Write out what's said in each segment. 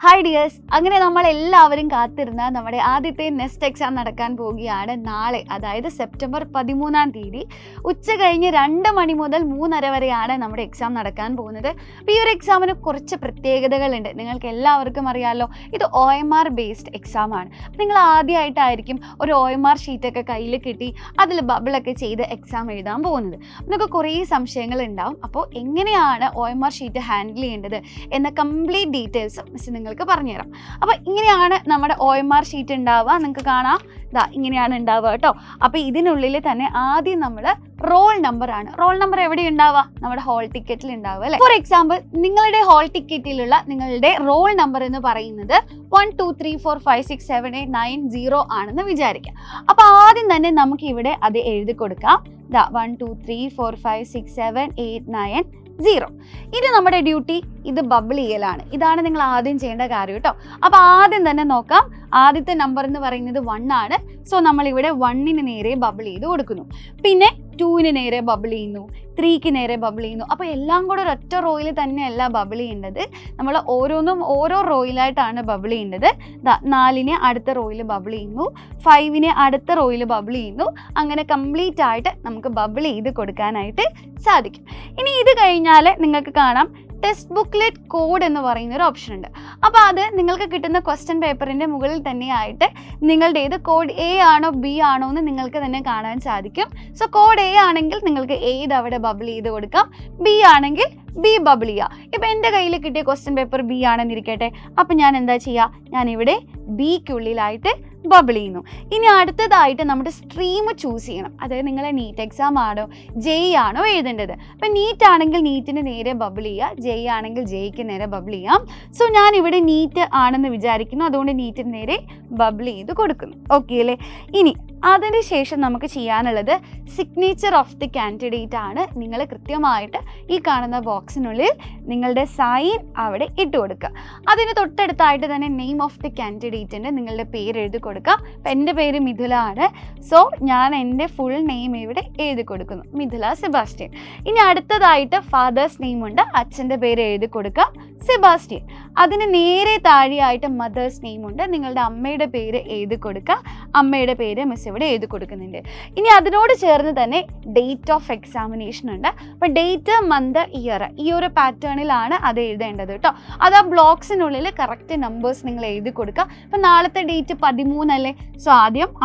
Hi dears, അങ്ങനെ നമ്മൾ എല്ലാവരും കാത്തിരുന്ന നമ്മുടെ ആദ്യത്തെ നെസ്റ്റ് എക്സാം നടക്കാൻ പോവുകയാണ് നാളെ, അതായത് സെപ്റ്റംബർ 13-ാം തീയതി ഉച്ച കഴിഞ്ഞ് 2 മണി മുതൽ 3:30 വരെയാണ് നമ്മുടെ എക്സാം നടക്കാൻ പോകുന്നത്. അപ്പോൾ ഈ ഒരു എക്സാമിന് കുറച്ച് പ്രത്യേകതകളുണ്ട്. നിങ്ങൾക്ക് എല്ലാവർക്കും അറിയാമല്ലോ, ഇത് OMR ബേസ്ഡ് എക്സാമാണ്. നിങ്ങൾ ആദ്യമായിട്ടായിരിക്കും ഒരു OMR ഷീറ്റൊക്കെ കയ്യിൽ കിട്ടി അതിൽ ബബിളൊക്കെ ചെയ്ത് എക്സാം എഴുതാൻ പോകുന്നത്. നിങ്ങൾക്ക് കുറേ സംശയങ്ങൾ ഉണ്ടാവും. അപ്പോൾ എങ്ങനെയാണ് OMR ഷീറ്റ് ഹാൻഡിൽ ചെയ്യേണ്ടത് എന്ന കംപ്ലീറ്റ് ഡീറ്റെയിൽസ് മിസ് നിങ്ങൾക്ക് പറഞ്ഞുതരാം. അപ്പോൾ ഇങ്ങനെയാണ് നമ്മുടെ OMR ഷീറ്റ് ഉണ്ടാവുക. നിങ്ങൾക്ക് കാണാം, ഇങ്ങനെയാണ് ഉണ്ടാവുക കേട്ടോ. അപ്പോൾ ഇതിനുള്ളിൽ തന്നെ ആദ്യം നമ്മൾ റോൾ നമ്പർ ആണ്. റോൾ നമ്പർ എവിടെ ഉണ്ടാവുക? നമ്മുടെ ഹോൾ ടിക്കറ്റിൽ ഉണ്ടാവുക അല്ലേ. ഫോർ എക്സാമ്പിൾ, നിങ്ങളുടെ ഹോൾ ടിക്കറ്റിലുള്ള നിങ്ങളുടെ റോൾ നമ്പർ എന്ന് പറയുന്നത് 1 2 3 4 5 6 7 8 9 0 ആണെന്ന് വിചാരിക്കാം. അപ്പോൾ ആദ്യം തന്നെ നമുക്ക് ഇവിടെ അത് എഴുതി കൊടുക്കാം. 1 2 3 4 5 6 7 8 9 0. ഇത് നമ്മുടെ ഡ്യൂട്ടി, ഇത് ബബിൾ ചെയ്യലാണ്. ഇതാണ് നിങ്ങൾ ആദ്യം ചെയ്യേണ്ട കാര്യം കേട്ടോ. അപ്പോൾ ആദ്യം തന്നെ നോക്കാം, ആദ്യത്തെ നമ്പർ എന്ന് പറയുന്നത് 1 ആണ്. സോ നമ്മളിവിടെ 1-ന് നേരെ ബബിൾ ചെയ്ത് കൊടുക്കുന്നു. പിന്നെ 2-ന് നേരെ ബബിൾ ചെയ്യുന്നു, 3-ക്ക് നേരെ ബബിൾ ചെയ്യുന്നു. അപ്പോൾ എല്ലാം കൂടെ ഒരൊറ്റ റോയിൽ തന്നെയല്ല ബബിൾ ചെയ്യേണ്ടത്, നമ്മൾ ഓരോന്നും ഓരോ റോയിലായിട്ടാണ് ബബിൾ ചെയ്യേണ്ടത്. 4-നെ അടുത്ത റോയിൽ ബബിൾ ചെയ്യുന്നു, 5-നെ അടുത്ത റോയിൽ ബബിൾ ചെയ്യുന്നു. അങ്ങനെ കംപ്ലീറ്റ് ആയിട്ട് നമുക്ക് ബബിൾ ചെയ്ത് കൊടുക്കാനായിട്ട് സാധിക്കും. ഇനി ഇത് കഴിഞ്ഞാൽ നിങ്ങൾക്ക് കാണാം ടെക്സ്റ്റ് ബുക്ക്ലെറ്റ് കോഡ് എന്ന് പറയുന്ന ഒരു ഓപ്ഷൻ ഉണ്ട്. അപ്പോൾ അത് നിങ്ങൾക്ക് കിട്ടുന്ന ക്വസ്റ്റ്യൻ പേപ്പറിൻ്റെ മുകളിൽ തന്നെയായിട്ട് നിങ്ങളുടെ ഏത് കോഡ് A ആണോ B ആണോ എന്ന് നിങ്ങൾക്ക് തന്നെ കാണാൻ സാധിക്കും. സോ കോഡ് A ആണെങ്കിൽ നിങ്ങൾക്ക് A ഇത് അവിടെ ബബിൾ ചെയ്ത് കൊടുക്കാം, B ആണെങ്കിൽ B ബബിൾ ചെയ്യുക. ഇപ്പോൾ എൻ്റെ കയ്യിൽ കിട്ടിയ ക്വസ്റ്റ്യൻ പേപ്പർ B ആണെന്നിരിക്കട്ടെ. അപ്പോൾ ഞാൻ എന്താ ചെയ്യുക, ഞാനിവിടെ Bക്കുള്ളിലായിട്ട് ബബിൾ ചെയ്യുന്നു. ഇനി അടുത്തതായിട്ട് നമ്മുടെ സ്ട്രീം ചൂസ് ചെയ്യണം. അതായത് നിങ്ങളെ നീറ്റ് എക്സാം ആണോ JEE ആണോ എഴുതേണ്ടത്. അപ്പം നീറ്റ് ആണെങ്കിൽ നീറ്റിന് നേരെ ബബിൾ ചെയ്യുക, JEE ആണെങ്കിൽ JEEക്ക് നേരെ ബബിൾ ചെയ്യാം. സോ ഞാൻ ഇവിടെ നീറ്റ് ആണെന്ന് വിചാരിക്കുന്നു, അതുകൊണ്ട് നീറ്റിന് നേരെ ബബിൾ ചെയ്ത് കൊടുക്കുന്നു. ഓക്കെ അല്ലേ. ഇനി അതിനുശേഷം നമുക്ക് ചെയ്യാനുള്ളത് സിഗ്നേച്ചർ ഓഫ് ദി കാൻഡിഡേറ്റ് ആണ്. നിങ്ങൾ കൃത്യമായിട്ട് ഈ കാണുന്ന ബോക്സിനുള്ളിൽ നിങ്ങളുടെ സൈൻ അവിടെ ഇട്ട് കൊടുക്കുക. അതിന് തൊട്ടടുത്തായിട്ട് തന്നെ നെയിം ഓഫ് ദി കാൻഡിഡേറ്റിൻ്റെ നിങ്ങളുടെ പേര് എഴുതി കൊടുക്കുക. അപ്പം എൻ്റെ പേര് മിഥുല ആണ്. സോ ഞാൻ എൻ്റെ ഫുൾ നെയിം ഇവിടെ എഴുതി കൊടുക്കുന്നു, മിഥുല സെബാസ്റ്റ്യൻ. ഇനി അടുത്തതായിട്ട് ഫാദേഴ്സ് നെയിം ഉണ്ട്, അച്ഛൻ്റെ പേര് എഴുതി കൊടുക്കുക, സെബാസ്റ്റ്യൻ. അതിന് നേരെ താഴെയായിട്ട് മദേഴ്സ് നെയിം ഉണ്ട്, നിങ്ങളുടെ അമ്മയുടെ പേര് എഴുതി കൊടുക്കുക, അമ്മയുടെ പേര് മിസ് ഇവിടെ എഴുതി കൊടുക്കുന്നുണ്ട്. ഇനി അതിനോട് ചേർന്ന് തന്നെ ഡേറ്റ് ഓഫ് എക്സാമിനേഷൻ ഉണ്ട്. അപ്പോൾ ഡേറ്റ്, മന്ത്, ഇയർ ഈ ഒരു പാറ്റേണിലാണ് അത് എഴുതേണ്ടത് കേട്ടോ. അത് ആ ബ്ലോക്സിനുള്ളിൽ കറക്റ്റ് നമ്പേഴ്സ് നിങ്ങൾ എഴുതി കൊടുക്കുക. അപ്പോൾ നാളത്തെ ഡേറ്റ് 13 അല്ലേ. സോ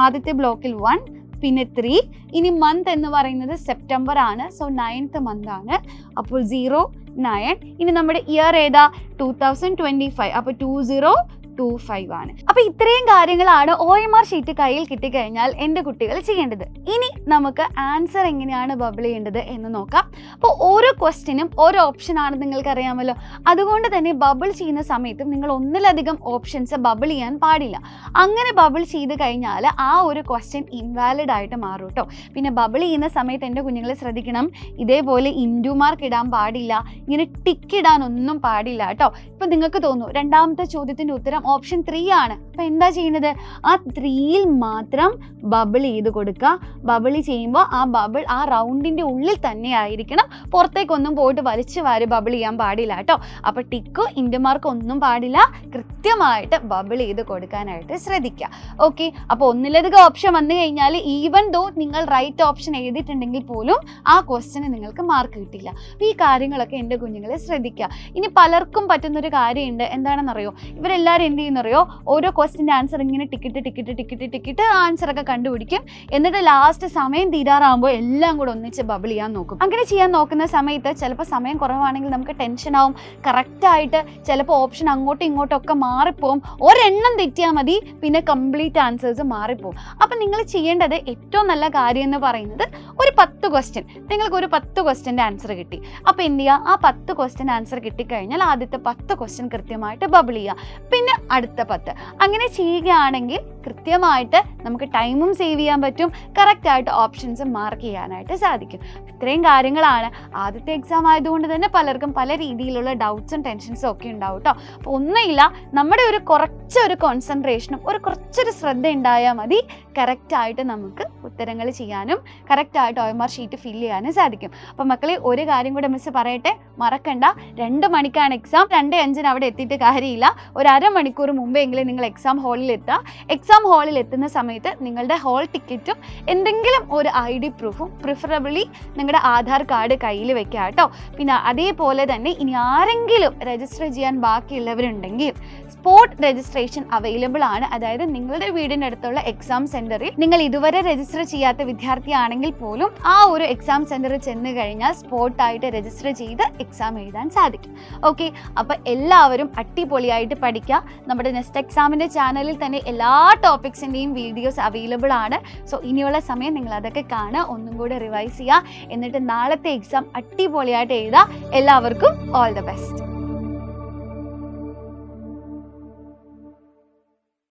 ആദ്യത്തെ ബ്ലോക്കിൽ 1, പിന്നെ 3. ഇനി മന്ത് എന്ന് പറയുന്നത് സെപ്റ്റംബർ ആണ്. സോ 9th മന്ത് ആണ്. അപ്പോൾ 0 9. ഇനി നമ്മുടെ ഇയർ ഏതാ? 2025. അപ്പോൾ 2025 ആണ്. അപ്പോൾ ഇത്രയും കാര്യങ്ങളാണ് OMR ഷീറ്റ് കയ്യിൽ കിട്ടിക്കഴിഞ്ഞാൽ എൻ്റെ കുട്ടികൾ ചെയ്യേണ്ടത്. ഇനി നമുക്ക് ആൻസർ എങ്ങനെയാണ് ബബിൾ ചെയ്യേണ്ടത് എന്ന് നോക്കാം. അപ്പോൾ ഓരോ ക്വസ്റ്റിനും ഓരോ ഓപ്ഷൻ ആണെന്ന് നിങ്ങൾക്ക് അറിയാമല്ലോ. അതുകൊണ്ട് തന്നെ ബബിൾ ചെയ്യുന്ന സമയത്തും നിങ്ങൾ ഒന്നിലധികം ഓപ്ഷൻസ് ബബിൾ ചെയ്യാൻ പാടില്ല. അങ്ങനെ ബബിൾ ചെയ്ത് കഴിഞ്ഞാൽ ആ ഒരു ക്വസ്റ്റ്യൻ ഇൻവാലിഡ് ആയിട്ട് മാറും കേട്ടോ. പിന്നെ ബബിൾ ചെയ്യുന്ന സമയത്ത് എൻ്റെ കുഞ്ഞുങ്ങളെ ശ്രദ്ധിക്കണം, ഇതേപോലെ ഇൻഡു മാർക്ക് ഇടാൻ പാടില്ല, ഇങ്ങനെ ടിക്ക് ഇടാനൊന്നും പാടില്ല കേട്ടോ. ഇപ്പം നിങ്ങൾക്ക് തോന്നുന്നു രണ്ടാമത്തെ ചോദ്യത്തിൻ്റെ ഉത്തരം ഓപ്ഷൻ 3 ആണ്. അപ്പം എന്താ ചെയ്യുന്നത്, ആ 3യിൽ മാത്രം ബബിൾ ചെയ്ത് കൊടുക്കുക. ബബിൾ ചെയ്യുമ്പോൾ ആ ബബിൾ ആ റൗണ്ടിൻ്റെ ഉള്ളിൽ തന്നെ ആയിരിക്കണം, പുറത്തേക്കൊന്നും പോയിട്ട് വലിച്ചു വാരി ബബിൾ ചെയ്യാൻ പാടില്ല കേട്ടോ. അപ്പോൾ ടിക്കോ ഇൻഡു മാർക്കോ ഒന്നും പാടില്ല, കൃത്യമായിട്ട് ബബിൾ ചെയ്ത് കൊടുക്കാനായിട്ട് ശ്രദ്ധിക്കുക. ഓക്കെ. അപ്പോൾ ഒന്നിലധികം ഓപ്ഷൻ വന്നു കഴിഞ്ഞാൽ ഈവൻ ദോ നിങ്ങൾ റൈറ്റ് ഓപ്ഷൻ എഴുതിയിട്ടുണ്ടെങ്കിൽ പോലും ആ ക്വസ്റ്റ്യന് നിങ്ങൾക്ക് മാർക്ക് കിട്ടില്ല. അപ്പോൾ ഈ കാര്യങ്ങളൊക്കെ എൻ്റെ കുഞ്ഞുങ്ങളെ ശ്രദ്ധിക്കുക. ഇനി പലർക്കും പറ്റുന്നൊരു കാര്യമുണ്ട്, എന്താണെന്നറിയോ, ഇവരെല്ലാവരും എന്ത് ചെയ്യുന്നറിയോ, ഓരോ ക്വസ്റ്റിൻ്റെ ആൻസർ ഇങ്ങനെ ടിക്കറ്റ് ആൻസറൊക്കെ കണ്ടുപിടിക്കും. എന്നിട്ട് ലാസ്റ്റ് സമയം തീരാറാകുമ്പോൾ എല്ലാം കൂടെ ഒന്നിച്ച് ബബിൾ ചെയ്യാൻ നോക്കും. അങ്ങനെ ചെയ്യാൻ നോക്കുന്ന സമയത്ത് ചിലപ്പോൾ സമയം കുറവാണെങ്കിൽ നമുക്ക് ടെൻഷൻ ആവും. കറക്റ്റായിട്ട് ചിലപ്പോൾ ഓപ്ഷൻ അങ്ങോട്ടും ഇങ്ങോട്ടും ഒക്കെ മാറിപ്പോവും. ഒരെണ്ണം തെറ്റിയാൽ മതി, പിന്നെ കംപ്ലീറ്റ് ആൻസേഴ്സ് മാറിപ്പോവും. അപ്പം നിങ്ങൾ ചെയ്യേണ്ടത് ഏറ്റവും നല്ല കാര്യം എന്ന് പറയുന്നത് ഒരു 10 ക്വസ്റ്റ്യൻ, നിങ്ങൾക്ക് ഒരു 10 ക്വസ്റ്റ്യൻ്റെ ആൻസർ കിട്ടി. അപ്പോൾ എന്ത് ചെയ്യുക, ആ 10 ക്വസ്റ്റ്യൻ ആൻസർ കിട്ടിക്കഴിഞ്ഞാൽ ആദ്യത്തെ 10 ക്വസ്റ്റ്യൻ കൃത്യമായിട്ട് ബബിൾ ചെയ്യുക, പിന്നെ അടുത്ത 10. അങ്ങനെ ചെയ്യുകയാണെങ്കിൽ കൃത്യമായിട്ട് നമുക്ക് ടൈമും സേവ് ചെയ്യാൻ പറ്റും, കറക്റ്റായിട്ട് ഓപ്ഷൻസ് മാർക്ക് ചെയ്യാനായിട്ട് സാധിക്കും. ഇത്രയും കാര്യങ്ങളാണ്. ആദ്യത്തെ എക്സാം ആയതുകൊണ്ട് തന്നെ പലർക്കും പല രീതിയിലുള്ള ഡൗട്ട്സും ടെൻഷൻസും ഒക്കെ ഉണ്ടാവും കേട്ടോ. അപ്പോൾ ഒന്നുമില്ല, നമ്മുടെ കുറച്ചൊരു കോൺസെൻട്രേഷനും കുറച്ചൊരു ശ്രദ്ധ ഉണ്ടായാൽ മതി, കറക്റ്റായിട്ട് നമുക്ക് ഉത്തരങ്ങൾ ചെയ്യാനും കറക്റ്റായിട്ട് OMR ഷീറ്റ് ഫില്ല് ചെയ്യാനും സാധിക്കും. അപ്പോൾ മക്കളെ ഒരു കാര്യം കൂടെ മിസ് പറയട്ടെ, മറക്കണ്ട, 2 മണിക്കാണ് എക്സാം. 2:05 അവിടെ എത്തിയിട്ട് കാര്യമില്ല. ഒരു അരമണിക്കൂർ മുമ്പെങ്കിലും നിങ്ങൾ എക്സാം ഹാളിൽ എത്തുക. എക്സാം ഹാളിൽ എത്തുന്ന സമയത്ത് നിങ്ങളുടെ ഹാൾ ടിക്കറ്റും എന്തെങ്കിലും ഒരു ID പ്രൂഫും, പ്രിഫറബിളി നിങ്ങളുടെ ആധാർ കാർഡ് കയ്യിൽ വെക്കുക കേട്ടോ. പിന്നെ അതേപോലെ തന്നെ ഇനി ആരെങ്കിലും രജിസ്റ്റർ ചെയ്യാൻ ബാക്കിയുള്ളവരുണ്ടെങ്കിൽ സ്പോട്ട് രജിസ്ട്രേഷൻ അവൈലബിൾ ആണ്. അതായത് നിങ്ങളുടെ വീടിൻ്റെ അടുത്തുള്ള എക്സാം സെൻറ്ററിൽ നിങ്ങൾ ഇതുവരെ രജിസ്റ്റർ ചെയ്യാത്ത വിദ്യാർത്ഥിയാണെങ്കിൽ പോലും ആ ഒരു എക്സാം സെൻറ്ററിൽ ചെന്ന് കഴിഞ്ഞാൽ സ്പോട്ടായിട്ട് രജിസ്റ്റർ ചെയ്ത് എക്സാം എഴുതാൻ സാധിക്കും. ഓക്കെ, അപ്പോൾ എല്ലാവരും അടിപൊളിയായിട്ട് പഠിക്കുക. നമ്മുടെ നെക്സ്റ്റ് എക്സാമിൻ്റെ ചാനലിൽ തന്നെ എല്ലാ ടോപ്പിക്സിൻ്റെയും വീഡിയോസ് അവൈലബിൾ ആണ്. സോ ഇനിയുള്ള സമയം നിങ്ങൾ അതൊക്കെ കാണുക, ഒന്നും കൂടെ റിവൈസ് ചെയ്യുക, എന്നിട്ട് നാളത്തെ എക്സാം അടിപൊളിയായിട്ട് എഴുതുക. എല്ലാവർക്കും ഓൾ ദ ബെസ്റ്റ്.